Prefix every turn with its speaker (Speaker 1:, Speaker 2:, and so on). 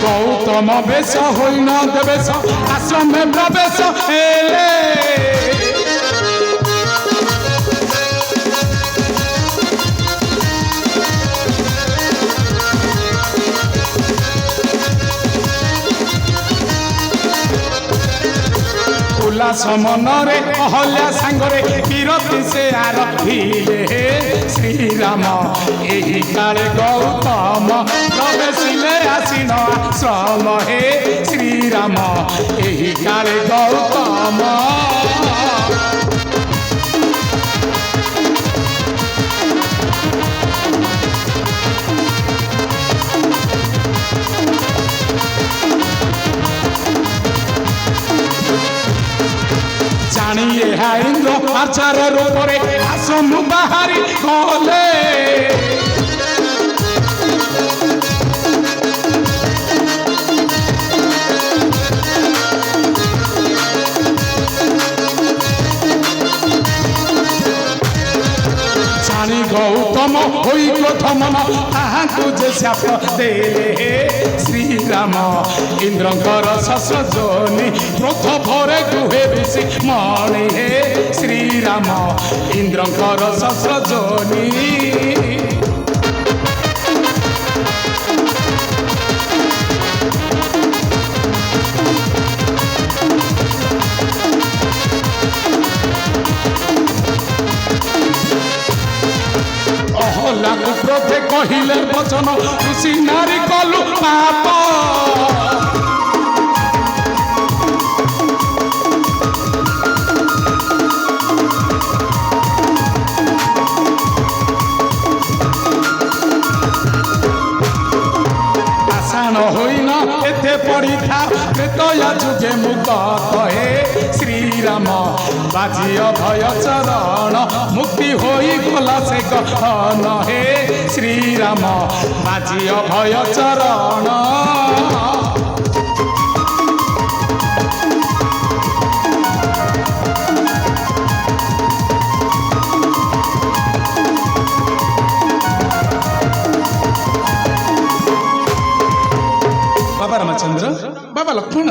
Speaker 1: गौतम बेश होइन देवेश आश्रम प्रवेश हेले उल्लास मनरे अहल्या सांगरे विरति से आरभिले श्रीराम एही काले गौतम प्रवेशिले आसीन आश्रम हे श्रीराम एही काले गौतम जानिए इंद्र आचार रूपरे आश्रम बाहरी गले जानी गौतम होई प्रथम जे शाप देले श्रीराम इंद्रंकर शस्त्र जोनि क्रोध भरे गुहे बेसी मणि हे श्रीराम इंद्रंकर शस्त्र जोनि अहलाकु क्रोधे कहिले वचन खुशी नारी कलु पाप आसान होइन एते पड़ी था प्रेतया जुगे मुक्त कहे श्रीराम बाजी अभय चरण मुक्ति होई गला से गहन हे श्रीराम बाजी अभय चरण बाबा रामचंद्र बाबा लक्ष्मण